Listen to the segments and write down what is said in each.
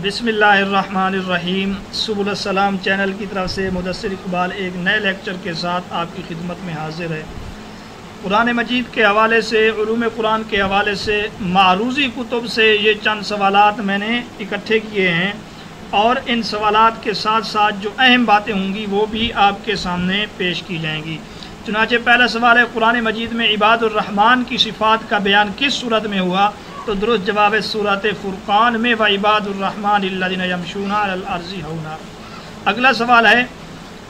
بسم اللہ الرحمن الرحیم۔ سبل السلام چینل کی طرف سے مدثر اقبال ایک نئے لیکچر کے ساتھ آپ کی خدمت میں حاضر ہے۔ قرآن مجید کے حوالے سے، علوم قرآن کے حوالے سے، معروضی کتب سے یہ چند سوالات میں نے اکٹھے کیے ہیں، اور ان سوالات کے ساتھ ساتھ جو اہم باتیں ہوں گی وہ بھی آپ کے سامنے پیش کی جائیں گی۔ چنانچہ پہلا سوال ہے، قرآن مجید میں عباد الرحمن کی صفات کا بیان کس صورت میں ہوا؟ تو درست جواب ہے سورۃ فرقان میں، وعباد الرحمن الذین یمشون علی الارض ہونا۔ اگلا سوال ہے،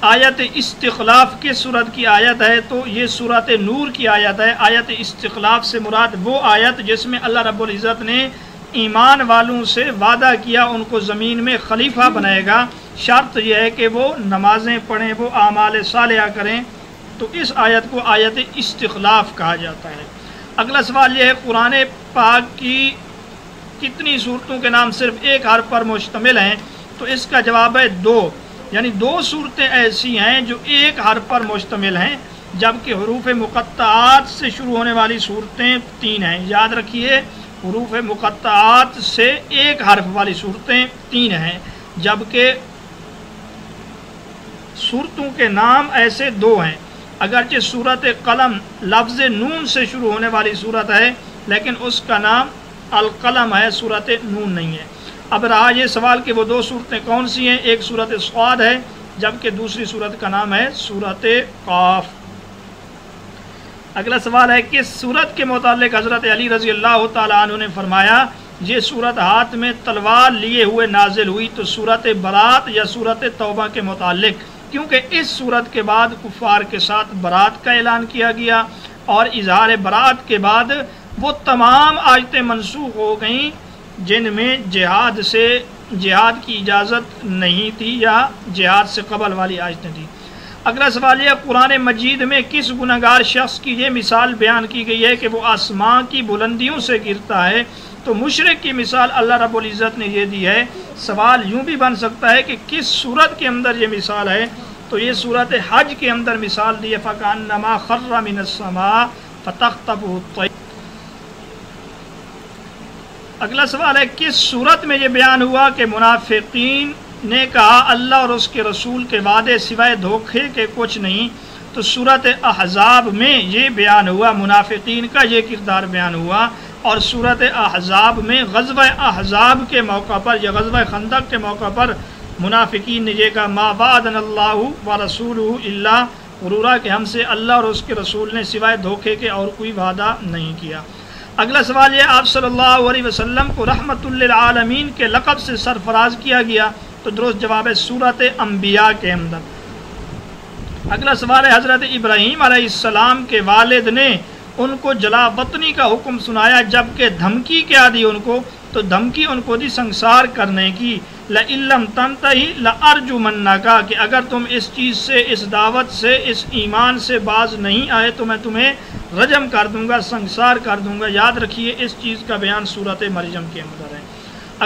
آیت استخلاف کس صورت کی آیت ہے؟ تو یہ سورۃ نور کی آیت ہے۔ آیت استخلاف سے مراد وہ آیت جس میں اللہ رب العزت نے ایمان والوں سے وعدہ کیا ان کو زمین میں خلیفہ بنائے گا، شرط یہ ہے کہ وہ نمازیں پڑھیں، وہ اعمال صالحہ کریں، تو اس آیت کو آیت استخلاف کہا جاتا ہے۔ اگلا سوال یہ ہے، قرآن پاک کی کتنی صورتوں کے نام صرف ایک حرف پر مشتمل ہیں؟ تو اس کا جواب ہے دو، یعنی دو صورتیں ایسی ہیں جو ایک حرف پر مشتمل ہیں، جبکہ حروف مقطعات سے شروع ہونے والی صورتیں تین ہیں۔ یاد رکھیے، حروف مقطعات سے ایک حرف والی صورتیں تین ہیں، جبکہ صورتوں کے نام ایسے دو ہیں۔ اگرچہ سورۃ قلم لفظ نون سے شروع ہونے والی صورت ہے، لیکن اس کا نام القلم ہے، سورۃ نون نہیں ہے۔ اب رہا یہ سوال کہ وہ دو صورتیں کون سی ہیں؟ ایک سورۃ صاد ہے، جبکہ دوسری صورت کا نام ہے سورۃ قاف۔ اگلا سوال ہے، کس صورت کے متعلق حضرت علی رضی اللہ تعالیٰ عنہ نے فرمایا یہ صورت ہاتھ میں تلوار لیے ہوئے نازل ہوئی؟ تو سورۃ برات یا سورۃ توبہ کے متعلق، کیونکہ اس صورت کے بعد کفار کے ساتھ برات کا اعلان کیا گیا، اور اظہار برات کے بعد وہ تمام آیتیں منسوخ ہو گئیں جن میں جہاد کی اجازت نہیں تھی یا جہاد سے قبل والی آیتیں تھیں۔ اگلا سوال یہ، قرآن مجید میں کس گنہگار شخص کی یہ مثال بیان کی گئی ہے کہ وہ آسمان کی بلندیوں سے گرتا ہے؟ تو مشرک کی مثال اللہ رب العزت نے یہ دی ہے۔ سوال یوں بھی بن سکتا ہے کہ کس صورت کے اندر یہ مثال ہے؟ تو یہ صورت حج کے اندر مثال دی ہے، فَكَأَنَّمَا خَرَّ مِنَ السَّمَاءِ فَتَخْطَفُهُ الطَّيْرُ۔ اگلا سوال ہے، کس صورت میں یہ بیان ہوا کہ منافقین نے کہا اللہ اور اس کے رسول کے وعدے سوائے دھوکے کے کچھ نہیں؟ تو سورۃ احزاب میں یہ بیان ہوا، منافقین کا یہ کردار بیان ہوا، اور سورۃ احزاب میں غزوہ احزاب کے موقع پر یا غزوہ خندق کے موقع پر منافقین نے یہ کہا ما وعدنا اللہ ورسولہ الا غرورا، کہ ہم سے اللہ اور اس کے رسول نے سوائے دھوکے کے اور کوئی وعدہ نہیں کیا۔ اگلا سوال یہ، آپ صلی اللہ علیہ وسلم کو رحمت للعالمین کے لقب سے سرفراز کیا گیا؟ تو درست جواب ہے سورۃ انبیاء کے اندر۔ اگلا سوال ہے، حضرت ابراہیم علیہ السلام کے والد نے ان کو جلا وطنی کا حکم سنایا، جبکہ دھمکی کیا دی ان کو؟ تو دھمکی ان کو دی سنسار کرنے کی، لَإِن لَّمْ تَنْتَهِ لَأَرْجُمَنَّكَ، کہ اگر تم اس چیز سے، اس دعوت سے، اس ایمان سے باز نہیں آئے تو میں تمہیں رجم کر دوں گا، سنسار کر دوں گا۔ یاد رکھیے اس چیز کا بیان سورۃ مریم کے اندر ہے۔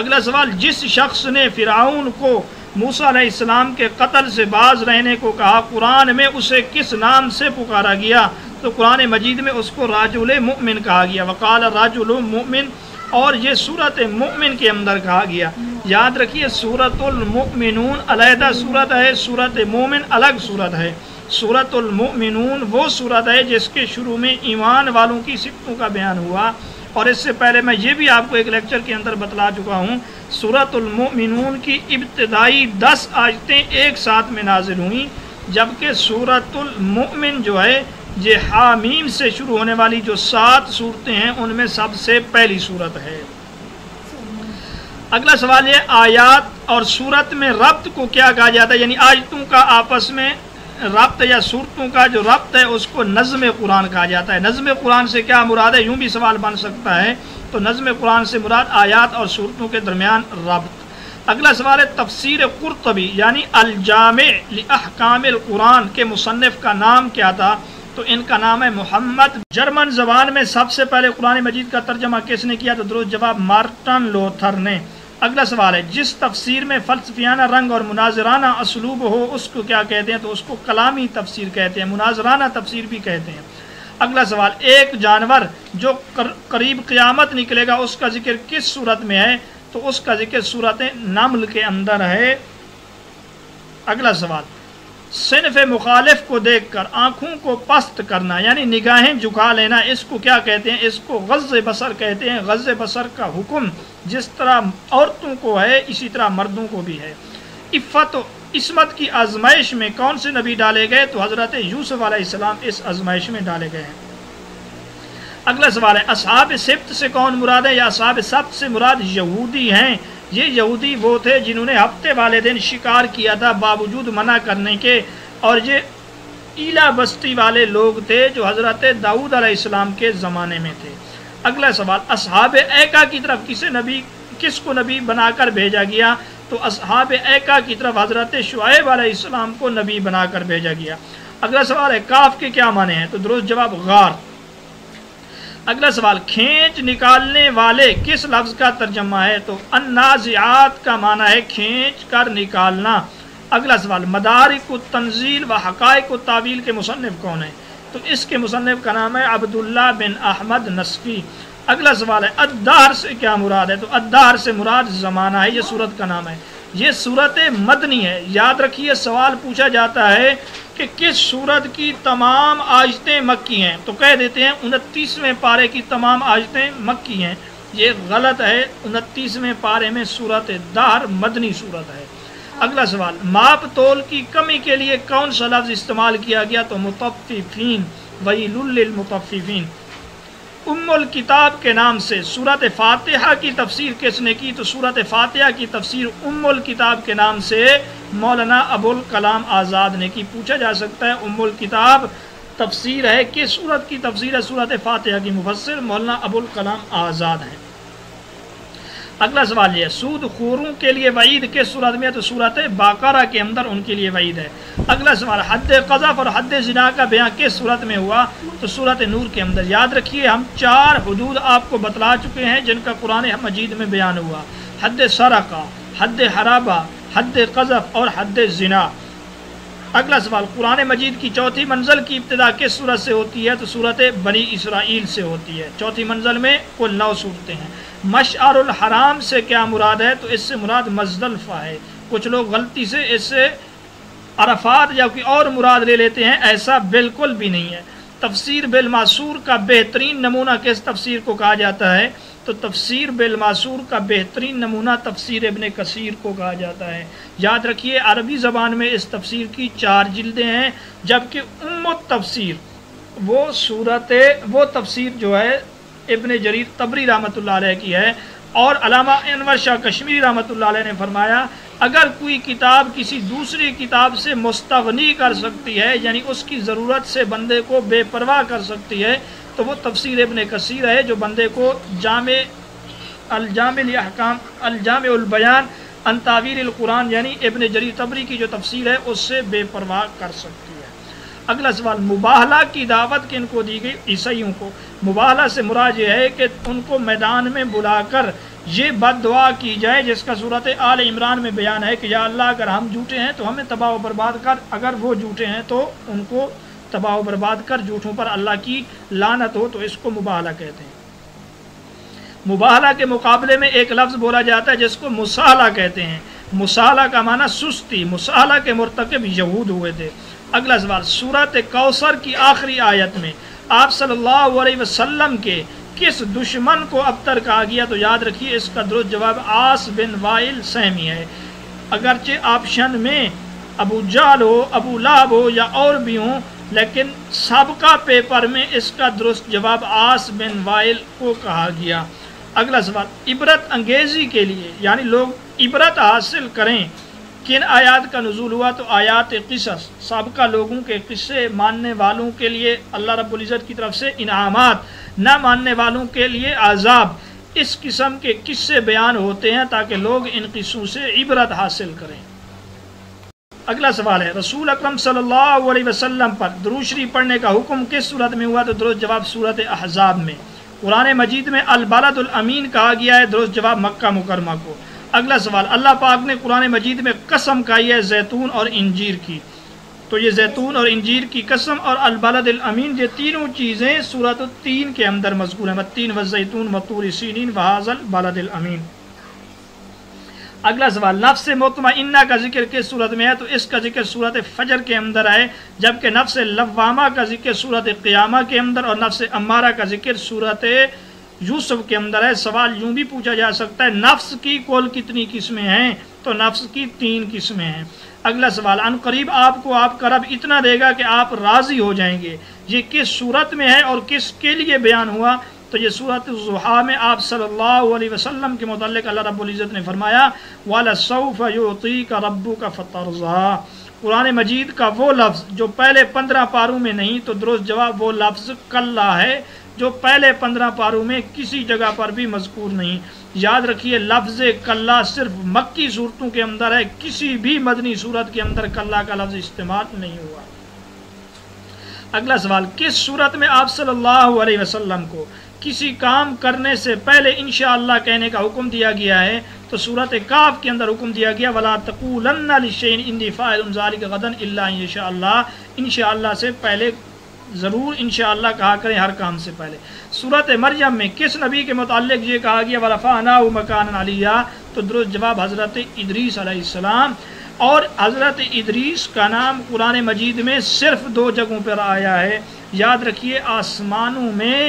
اگلا سوال، جس شخص نے فرعون کو موسیٰ علیہ السلام کے قتل سے باز رہنے کو کہا، قرآن میں اسے کس نام سے پکارا گیا؟ تو قرآن مجید میں اس کو رجل مؤمن کہا گیا، وقال رجل مؤمن، اور یہ سورۃ مؤمن کے اندر کہا گیا۔ یاد رکھیے سورۃ المؤمنون علیحدہ صورت ہے، سورۃ مومن الگ صورت ہے۔ سورۃ المؤمنون وہ صورت ہے جس کے شروع میں ایمان والوں کی صفتوں کا بیان ہوا، اور اس سے پہلے میں یہ بھی آپ کو ایک لیکچر کے اندر بتلا چکا ہوں، سورۃ المؤمنون کی ابتدائی 10 آیتیں ایک ساتھ میں نازل ہوئیں، جبکہ سورۃ المؤمن جو ہے یہ حامیم سے شروع ہونے والی جو 7 صورتیں ہیں ان میں سب سے پہلی صورت ہے۔ اگلا سوال یہ، آیات اور صورت میں ربط کو کیا کہا جاتا ہے؟ یعنی آیتوں کا آپس میں ربط یا صورتوں کا جو ربط ہے اس کو نظم قرآن کہا جاتا ہے۔ نظم قرآن سے کیا مراد ہے؟ یوں بھی سوال بن سکتا ہے۔ تو نظم قرآن سے مراد آیات اور صورتوں کے درمیان ربط۔ اگلا سوال ہے، تفسیر قرطبی یعنی الجامع لاحکام القرآن کے مصنف کا نام کیا تھا؟ تو ان کا نام ہے محمد۔ جرمن زبان میں سب سے پہلے قرآن مجید کا ترجمہ کس نے کیا؟ تو درست جواب مارٹن لوتھر نے۔ اگلا سوال ہے، جس تفسیر میں فلسفیانہ رنگ اور مناظرانہ اسلوب ہو اس کو کیا کہتے ہیں؟ تو اس کو کلامی تفسیر کہتے ہیں، مناظرانہ تفسیر بھی کہتے ہیں۔ اگلا سوال، ایک جانور جو قریب قیامت نکلے گا اس کا ذکر کس صورت میں ہے؟ تو اس کا ذکر سورت نمل کے اندر ہے۔ اگلا سوال، صنف مخالف کو دیکھ کر آنکھوں کو پست کرنا یعنی نگاہیں جھکا لینا، اس کو کیا کہتے ہیں؟ اس کو غض بصر کہتے ہیں۔ غض بصر کا حکم جس طرح عورتوں کو ہے اسی طرح مردوں کو بھی ہے۔ عفت و عصمت کی آزمائش میں کون سے نبی ڈالے گئے؟ تو حضرت یوسف علیہ السلام اس آزمائش میں ڈالے گئے ہیں۔ اگلا سوال ہے، اصحاب سبت سے کون مراد ہے؟ یا اصحاب سبت سے مراد یہودی ہیں۔ یہ یہودی وہ تھے جنہوں نے ہفتے والے دن شکار کیا تھا باوجود منع کرنے کے، اور یہ ایلا بستی والے لوگ تھے جو حضرت داؤد علیہ السلام کے زمانے میں تھے۔ اگلا سوال، اصحاب ایکا کی طرف کس کو نبی بنا کر بھیجا گیا؟ تو اصحاب ایکا کی طرف حضرت شعیب علیہ السلام کو نبی بنا کر بھیجا گیا۔ اگلا سوال ہے، کاف کے کیا معنی ہیں؟ تو درست جواب غار۔ اگلا سوال، کھینچ نکالنے والے کس لفظ کا ترجمہ ہے؟ تو النازعات کا معنی ہے کھینچ کر نکالنا۔ اگلا سوال، مدارک التنزیل و حقائق التاویل کے مصنف کون ہیں؟ تو اس کے مصنف کا نام ہے عبداللہ بن احمد نصفی۔ اگلا سوال ہے، الدہر سے کیا مراد ہے؟ تو الدہر سے مراد زمانہ ہے، یہ سورت کا نام ہے۔ یہ سورت مدنی ہے۔ یاد رکھیے، سوال پوچھا جاتا ہے کہ کس سورت کی تمام آیتیں مکی ہیں، تو کہہ دیتے ہیں 29ویں پارے کی تمام آیتیں مکی ہیں۔ یہ غلط ہے، 29ویں پارے میں سورت دہر مدنی سورت ہے۔ اگلا سوال، ماپ تول کی کمی کے لیے کون سا لفظ استعمال کیا گیا؟ تو مطففین، ویل للمطففین۔ ام الکتاب کے نام سے سورت فاتحہ کی تفسیر کس نے کی؟ تو سورت فاتحہ کی تفسیر ام الکتاب کے نام سے مولانا ابوالکلام آزاد نے کی۔ پوچھا جا سکتا ہے ام الکتاب تفسیر ہے، کس سورت کی تفسیر ہے؟ سورت فاتحہ کی مفسر مولانا ابوالکلام آزاد ہیں۔ اگلا سوال یہ، سود خوروں کے لیے وعید کس سورت میں ہے؟ تو سورت بقرہ کے اندر ان کے لیے وعید ہے۔ اگلا سوال، حد قذف اور حد زنا کا بیان کس سورت میں ہوا؟ تو سورت نور کے اندر۔ یاد رکھیے، ہم 4 حدود آپ کو بتلا چکے ہیں جن کا قرآن مجید میں بیان ہوا: حد سرقہ، حد حرابہ، حد قذف اور حد زنا۔ اگلا سوال، قرآن مجید کی چوتھی منزل کی ابتدا کس سورت سے ہوتی ہے؟ تو سورت بنی اسرائیل سے ہوتی ہے۔ چوتھی منزل میں کل 9 صورتیں ہیں۔ مشعر الحرام سے کیا مراد ہے؟ تو اس سے مراد مزدلفہ ہے۔ کچھ لوگ غلطی سے اس سے عرفات یا کوئی اور مراد لے لیتے ہیں، ایسا بالکل بھی نہیں ہے۔ تفسیر بالمعصور کا بہترین نمونہ کس تفسیر کو کہا جاتا ہے؟ تو تفسیر بالمعصور کا بہترین نمونہ تفسیر ابن کثیر کو کہا جاتا ہے۔ یاد رکھیے، عربی زبان میں اس تفسیر کی 4 جلدیں ہیں، جبکہ ام التفسیر وہ تفسیر جو ہے ابن جریر طبری رحمۃ اللہ علیہ کی ہے۔ اور علامہ انور شاہ کشمیری رحمۃ اللہ علیہ نے فرمایا، اگر کوئی کتاب کسی دوسری کتاب سے مستغنی کر سکتی ہے، یعنی اس کی ضرورت سے بندے کو بے پرواہ کر سکتی ہے، تو وہ تفسیر ابن کثیر ہے، جو بندے کو الجامع البیان عن تاویل القرآن یعنی ابن جریر طبری کی جو تفسیر ہے اس سے بے پرواہ کر سکتی ہے۔ اگلا سوال، مباہلہ کی دعوت کن کو دی گئی؟ عیسائیوں کو۔ مباہلہ سے مراد یہ ہے کہ ان کو میدان میں بلا کر یہ بد دعا کی جائے، جس کا صورت آل عمران میں بیان ہے کہ یا اللہ اگر ہم جھوٹے ہیں تو ہمیں تباہ و برباد کر، اگر وہ جھوٹے ہیں تو ان کو تباہ و برباد کر، جھوٹوں پر اللہ کی لعنت ہو، تو اس کو مباہلہ کہتے ہیں۔ مباہلہ کے مقابلے میں ایک لفظ بولا جاتا ہے جس کو مسالہ کہتے ہیں۔ مسالہ کا معنی سستی، مسالہ کے مرتکب یہود ہوئے تھے۔ اگلا سوال، سورت کوثر کی آخری آیت میں آپ صلی اللہ علیہ وسلم کے کس دشمن کو ابتر کہا گیا؟ تو یاد رکھیے، اس کا درست جواب عاص بن وائل سہمی ہے۔ اگرچہ آپشن میں ابو جہل ہو، ابو لہب ہو یا اور بھی ہوں، لیکن سابقہ پیپر میں اس کا درست جواب عاص بن وائل کو کہا گیا۔ اگلا سوال، عبرت انگیزی کے لیے یعنی لوگ عبرت حاصل کریں کن آیات کا نزول ہوا؟ تو آیات قصص، سابقہ لوگوں کے قصے، ماننے والوں کے لیے اللہ رب العزت کی طرف سے انعامات، نہ ماننے والوں کے لیے عذاب، اس قسم کے قصے بیان ہوتے ہیں تاکہ لوگ ان قصوں سے عبرت حاصل کریں۔ اگلا سوال ہے، رسول اکرم صلی اللہ علیہ وسلم پر درود شریف پڑھنے کا حکم کس صورت میں ہوا؟ تو درست جواب سورت احزاب میں۔ قرآن مجید میں البلد الامین کہا گیا ہے، درست جواب مکہ مکرمہ کو۔ اگلا سوال، اللہ پاک نے قرآن مجید میں قسم کھائی ہے زیتون اور انجیر کی، تو یہ زیتون اور انجیر کی قسم اور البلد الامین، یہ تینوں چیزیں سورۃ التین کے اندر مذکور ہیں، والتین والزیتون وطور سینین وہذا البلد الامین۔ اگلا سوال، نفس مطمئنہ کا ذکر کس صورت میں ہے؟ تو اس کا ذکر صورت فجر کے اندر ہے، جبکہ نفس لوامہ کا ذکر صورت قیامہ کے اندر، اور نفس امارہ کا ذکر صورت یوسف کے اندر ہے۔ سوال یوں بھی پوچھا جا سکتا ہے نفس کی کل کتنی قسمیں ہیں؟ تو نفس کی 3 قسمیں ہیں۔ اگلا سوال، ان قریب آپ کو آپ کا رب اتنا دے گا کہ آپ راضی ہو جائیں گے، یہ کس صورت میں ہے اور کس کے لیے بیان ہوا؟ تو یہ سورۃ الضحیٰ میں آپ صلی اللہ علیہ وسلم کے متعلق اللہ رب العزت نے فرمایا وَلَسَوْفَ يُعْطِيكَ رَبُّكَ فَتَرْضَىٰ۔ قرآن مجید کا وہ لفظ جو پہلے 15 پاروں میں نہیں، تو درست جواب وہ لفظ کلا ہے جو پہلے 15 پاروں میں کسی جگہ پر بھی مذکور نہیں۔ یاد رکھیے لفظ کلا صرف مکی صورتوں کے اندر ہے، کسی بھی مدنی صورت کے اندر کلا کا لفظ استعمال نہیں ہوا۔ اگلا سوال، کس صورت میں آپ صلی اللہ علیہ وسلم کو کسی کام کرنے سے پہلے انشاءاللہ کہنے کا حکم دیا گیا ہے؟ تو سورۃ کہف کے اندر حکم دیا گیا وَلَا تَقُولَنَّ لِشَيْءٍ إِنِّي فَاعِلٌ ذَلِكَ غَدًا إِلَّا إِن يَشَاءَ اللَّهُ، انشاءاللہ سے پہلے ضرور انشاءاللہ کہا کریں ہر کام سے پہلے۔ سورۃ مریم میں کس نبی کے متعلق یہ کہا گیا وَرَفَعْنَاهُ مَكَانًا عَلِيًّا؟ تو درست جواب حضرت ادریس علیہ السلام، اور حضرت ادریس کا نام قرآن مجید میں صرف 2 جگہوں پر آیا ہے۔ یاد رکھیے آسمانوں میں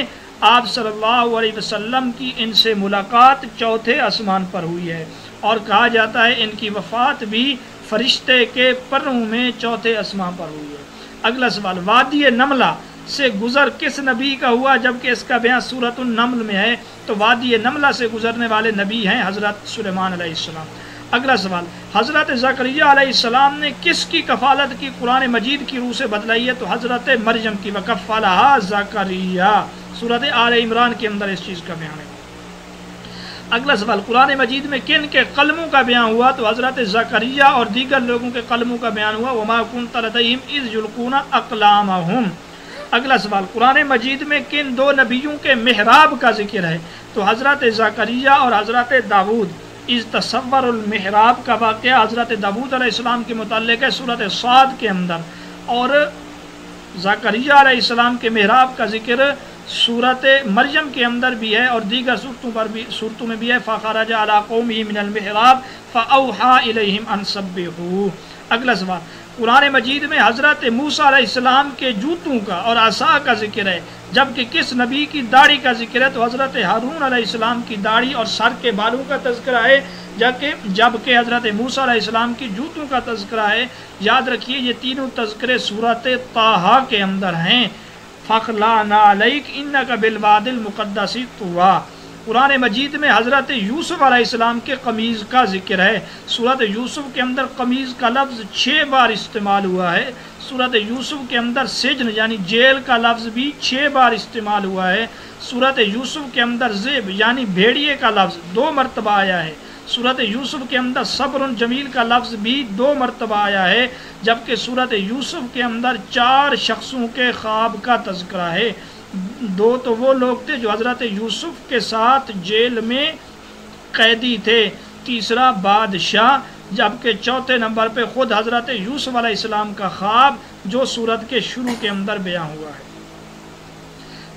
آپ صلی اللہ علیہ وسلم کی ان سے ملاقات 4تھے آسمان پر ہوئی ہے، اور کہا جاتا ہے ان کی وفات بھی فرشتے کے پروں میں 4تھے آسمان پر ہوئی ہے۔ اگلا سوال، وادی نملہ سے گزر کس نبی کا ہوا جبکہ اس کا بیان سورۃ النمل میں ہے؟ تو وادی نملہ سے گزرنے والے نبی ہیں حضرت سلیمان علیہ السلام۔ اگلا سوال، حضرت زکریا علیہ السلام نے کس کی کفالت کی قرآن مجید کی روح سے بتلائی ہے؟ تو حضرت مریم کی، وَكَفَّلَهَا زَكَرِيَّا، سورۃ آل عمران کے اندر اس چیز کا بیان ہے۔ اگلا سوال، قرآن مجید میں کن کے قلموں کا بیان ہوا؟ تو حضرت زکریا اور دیگر لوگوں کے قلموں کا بیان ہوا وَمَا كُنتَ لَدَيْهِمْ إِذْ يُلْقُونَ أَقْلَامَهُمْ۔ اگلا سوال، قرآن مجید میں کن 2 نبیوں کے محراب کا ذکر ہے؟ تو حضرت زکریا اور حضرت داود۔ اِذْ تَصَوَّرُ الْمِحْرَاب کا واقعہ حضرت داود علیہ السلام کے متعلق ہے سورۃ صاد کے اندر، اور زکریا علیہ السلام کے محراب کا ذکر سورۃ مریم کے اندر بھی ہے اور دیگر صورتوں میں بھی ہے۔ فَخَرَجَ عَلَىٰ قَوْمِهِ مِنَ الْمِحْرَابِ فَأَوْحَىٰ إِلَيْهِمْ أَنْ سَبِّحُوهُ۔ اگلا سوال، قرآن مجید میں حضرت موسیٰ علیہ السلام کے جوتوں کا اور عصا کا ذکر ہے جبکہ کس نبی کی داڑھی کا ذکر ہے؟ تو حضرت ہارون علیہ السلام کی داڑھی اور سر کے بالوں کا تذکرہ ہے، جبکہ حضرت موسیٰ علیہ السلام کی جوتوں کا تذکرہ ہے۔ یاد رکھیے یہ تینوں تذکرے سورۃ طٰہٰ کے اندر ہیں۔ فَاخْلَعْنَا عَلَيْكَ إِنَّكَ بِالْوَادِ الْمُقَدَّسِ طُوًى۔ قرآن مجید میں حضرت یوسف علیہ السلام کے قمیض کا ذکر ہے۔ سورۃ یوسف کے اندر قمیض کا لفظ 6 بار استعمال ہوا ہے۔ سورۃ یوسف کے اندر سجن یعنی جیل کا لفظ بھی 6 بار استعمال ہوا ہے۔ سورۃ یوسف کے اندر ذئب یعنی بھیڑیے کا لفظ 2 مرتبہ آیا ہے۔ سورۃ یوسف کے اندر صبر جمیل کا لفظ بھی 2 مرتبہ آیا ہے، جبکہ سورۃ یوسف کے اندر 4 شخصوں کے خواب کا تذکرہ ہے۔ 2 تو وہ لوگ تھے جو حضرت یوسف کے ساتھ جیل میں قیدی تھے، تیسرا بادشاہ، جبکہ 4تھے نمبر پہ خود حضرت یوسف علیہ السلام کا خواب جو سورت کے شروع کے اندر بیان ہوا ہے۔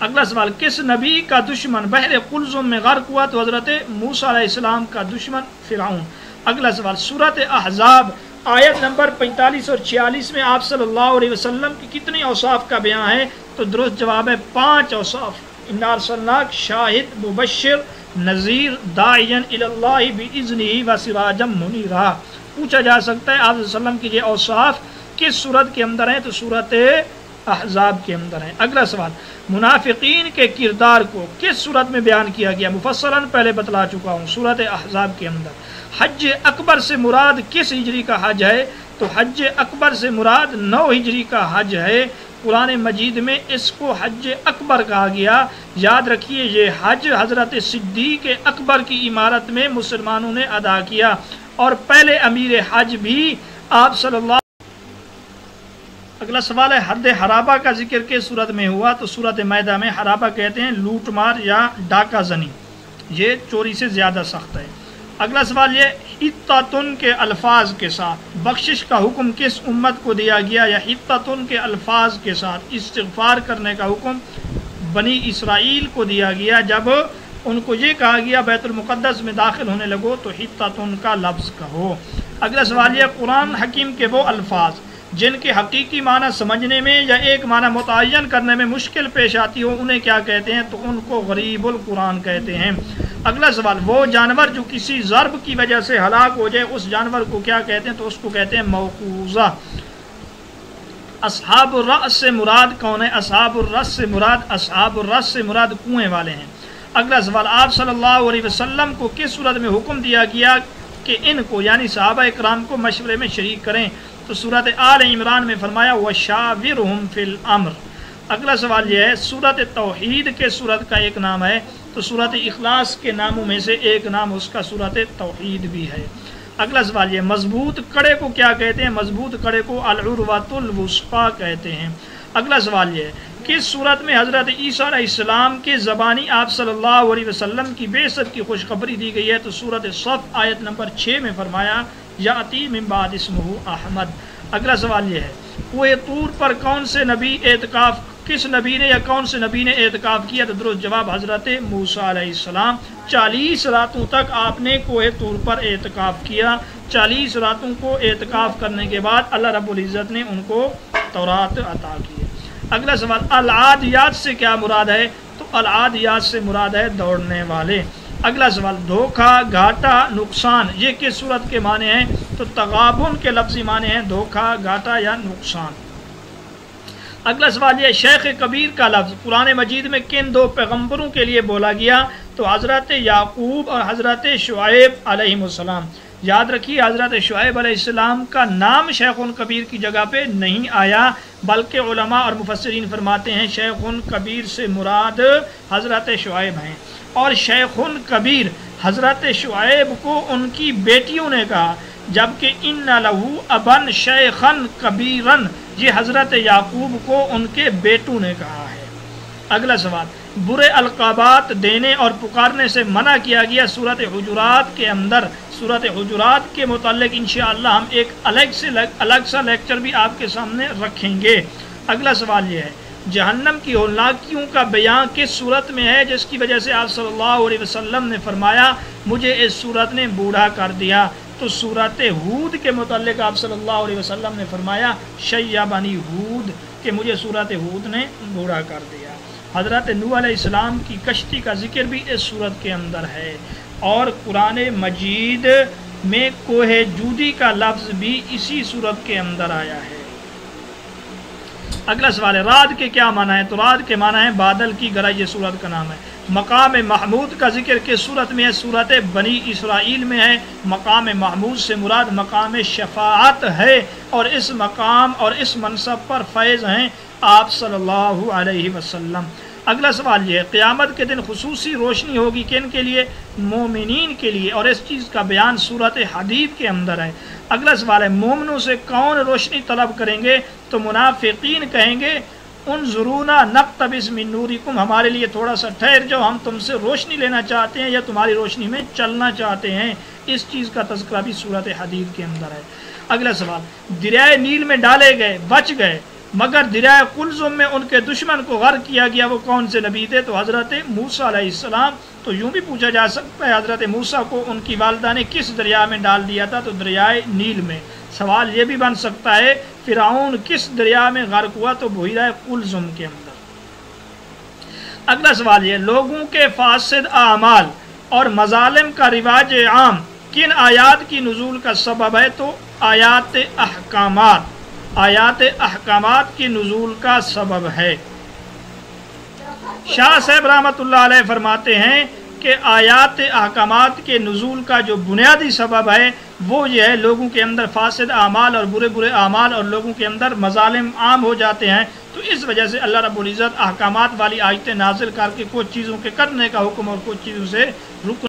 اگلا سوال، کس نبی کا دشمن بحر قلزم میں غرق ہوا؟ تو حضرت موسیٰ علیہ السلام کا دشمن فرعون۔ اگلا سوال، سورۃ احزاب آیت نمبر 45 اور 46 میں آپ صلی اللہ علیہ وسلم کی کتنی اوصاف کا بیان ہے؟ تو درست جواب ہے 5 اوصاف۔ اِنَّا أَرْسَلْنَاكَ شاہد مبشر نذیر داعیا الی اللہ بِإِذْنِهِ وَسِرَاجًا مُنِيرًا۔ پوچھا جا سکتا ہے آپ صلی اللہ علیہ وسلم کی یہ اوصاف کس سورت کے اندر ہیں؟ تو سورت احزاب کے اندر ہیں۔ اگلا سوال، منافقین کے کردار کو کس سورت میں بیان کیا گیا؟ مفصلاً پہلے بتلا چکا ہوں سورت احزاب کے اندر۔ حج اکبر سے مراد کس ہجری کا حج ہے؟ تو حج اکبر سے مراد 9 ہجری کا حج ہے۔ قرآن مجید میں اس کو حج اکبر کہا گیا۔ یاد رکھیے یہ حج حضرت صدیق اکبر کی عمارت میں مسلمانوں نے ادا کیا، اور پہلے امیر حج بھی آپ صلی اللہ۔ اگلا سوال ہے، حد حرابہ کا ذکر کس صورت میں ہوا؟ تو سورت مائدہ میں۔ حرابہ کہتے ہیں لوٹ مار یا ڈاکہ زنی، یہ چوری سے زیادہ سخت ہے۔ اگلا سوال یہ، حطۃ کے الفاظ کے ساتھ بخشش کا حکم کس امت کو دیا گیا؟ یا حطۃ کے الفاظ کے ساتھ استغفار کرنے کا حکم بنی اسرائیل کو دیا گیا جب ان کو یہ کہا گیا بیت المقدس میں داخل ہونے لگو تو حطۃ کا لفظ کہو۔ اگلا سوال یہ قرآن حکیم کے وہ الفاظ جن کے حقیقی معنی سمجھنے میں یا ایک معنی متعین کرنے میں مشکل پیش آتی ہو انہیں کیا کہتے ہیں؟ تو ان کو غریب القرآن کہتے ہیں۔ اگلا سوال وہ جانور جو کسی ضرب کی وجہ سے ہلاک ہو جائے اس جانور کو کیا کہتے ہیں؟ تو اس کو کہتے ہیں موقوذہ۔ اصحاب الرأس سے مراد کون ہے؟ اصحاب الرأس سے مراد کنویں والے ہیں۔ اگلا سوال آپ صلی اللہ علیہ وسلم کو کس صورت میں حکم دیا گیا کہ ان کو یعنی صحابہ اکرام کو مشورے میں شریک کریں؟ تو سورۃ آل عمران میں فرمایا وَشَاوِرْهُمْ فِي الْأَمْرِ۔ اگلا سوال یہ ہے سورۃ توحید کے سورت کا ایک نام ہے تو سورۃ اخلاص کے ناموں میں سے ایک نام اس کا سورۃ توحید بھی ہے۔ اگلا سوال یہ مضبوط کڑے کو کیا کہتے ہیں؟ مضبوط کڑے کو العروۃ الوثقی کہتے ہیں۔ اگلا سوال یہ کس صورت میں حضرت عیسیٰ علیہ السلام کے زبانی آپ صلی اللہ علیہ وسلم کی بعثت کی خوشخبری دی گئی ہے؟ تو سورۃ صف آیت نمبر 6 میں فرمایا یاتی من بعد اسمہ احمد۔ اگلا سوال یہ ہے کوہ طور پر کون سے نبی اعتکاف کس نبی نے یا کون سے نبی نے اعتکاف کیا؟ تو درست جواب حضرت موسیٰ علیہ السلام۔ 40 راتوں تک آپ نے کوہ طور پر اعتکاف کیا۔ 40 راتوں کو اعتکاف کرنے کے بعد اللہ رب العزت نے ان کو تورات عطا کی۔ اگلا سوال العادیات سے کیا مراد ہے؟ تو العادیات سے مراد ہے دوڑنے والے۔ اگلا سوال دھوکہ گھاٹا نقصان یہ کس صورت کے معنی ہیں؟ تو تغابن کے لفظی معنی ہیں دھوکہ گھاٹا یا نقصان۔ اگلا سوال یہ شیخ کبیر کا لفظ قرآن مجید میں کن دو پیغمبروں کے لیے بولا گیا؟ تو حضرت یعقوب اور حضرت شعیب علیہ السلام۔ یاد رکھیے حضرت شعیب علیہ السلام کا نام شیخ کبیر کی جگہ پہ نہیں آیا بلکہ علماء اور مفسرین فرماتے ہیں شیخ کبیر سے مراد حضرت شعیب ہیں، اور شیخ کبیر حضرت شعیب کو ان کی بیٹیوں نے کہا، جبکہ ان لہو ابن شیخن کبیرن یہ حضرت یعقوب کو ان کے بیٹوں نے کہا ہے۔ اگلا سوال برے القابات دینے اور پکارنے سے منع کیا گیا سورۃ حجرات کے اندر۔ سورۃ حجرات کے متعلق انشاءاللہ ہم ایک الگ سا لیکچر بھی آپ کے سامنے رکھیں گے۔ اگلا سوال یہ ہے جہنم کی ہولناکیوں کا بیان کس صورت میں ہے جس کی وجہ سے آپ صلی اللہ علیہ وسلم نے فرمایا مجھے اس صورت نے بوڑھا کر دیا؟ تو سورۃ ہود کے متعلق آپ صلی اللہ علیہ وسلم نے فرمایا شیبنی ہود کہ مجھے سورۃ ہود نے بوڑھا کر دیا۔ حضرت نوح علیہ السلام کی کشتی کا ذکر بھی اس صورت کے اندر ہے، اور قرآن مجید میں کوہ جودی کا لفظ بھی اسی صورت کے اندر آیا ہے۔ اگلا سوال ہے رعد کے کیا معنی ہے؟ تو رعد کے معنی ہے بادل کی گرج، یہ صورت کا نام ہے۔ مقام محمود کا ذکر کس صورت میں ہے؟ صورت بنی اسرائیل میں ہے۔ مقام محمود سے مراد مقام شفاعت ہے، اور اس مقام اور اس منصب پر فائز ہیں آپ صلی اللہ علیہ وسلم۔ اگلا سوال یہ ہے قیامت کے دن خصوصی روشنی ہوگی کن کے لیے؟ مومنین کے لیے، اور اس چیز کا بیان سورۃ حدید کے اندر ہے۔ اگلا سوال ہے مومنوں سے کون روشنی طلب کریں گے؟ تو منافقین کہیں گے انظرونا نقتبس من نورکم، ہمارے لیے تھوڑا سا ٹھہر جاؤ، ہم تم سے روشنی لینا چاہتے ہیں یا تمہاری روشنی میں چلنا چاہتے ہیں۔ اس چیز کا تذکرہ بھی سورۃ حدید کے اندر ہے۔ اگلا سوال دریائے نیل میں ڈالے گئے بچ گئے مگر دریائے قلزم میں ان کے دشمن کو غرق کیا گیا، وہ کون سے نبی تھے؟ تو حضرت موسیٰ علیہ السلام۔ تو یوں بھی پوچھا جا سکتا ہے حضرت موسیٰ کو ان کی والدہ نے کس دریا میں ڈال دیا تھا؟ تو دریائے نیل میں۔ سوال یہ بھی بن سکتا ہے فرعون کس دریا میں غرق ہوا؟ تو بحیرہ قلزم کے اندر۔ اگلا سوال یہ لوگوں کے فاسد اعمال اور مظالم کا رواج عام کن آیات کی نزول کا سبب ہے؟ تو آیات احکامات کی نزول کا سبب ہے۔ شاہ صاحب رحمۃ اللہ علیہ فرماتے ہیں کہ آیات احکامات کے نزول کا جو بنیادی سبب ہے وہ یہ ہے لوگوں کے اندر فاسد اعمال اور برے اعمال اور لوگوں کے اندر مظالم عام ہو جاتے ہیں، تو اس وجہ سے اللہ رب العزت احکامات والی آیتیں نازل کر کے کچھ چیزوں کے کرنے کا حکم اور کچھ چیزوں سے رکن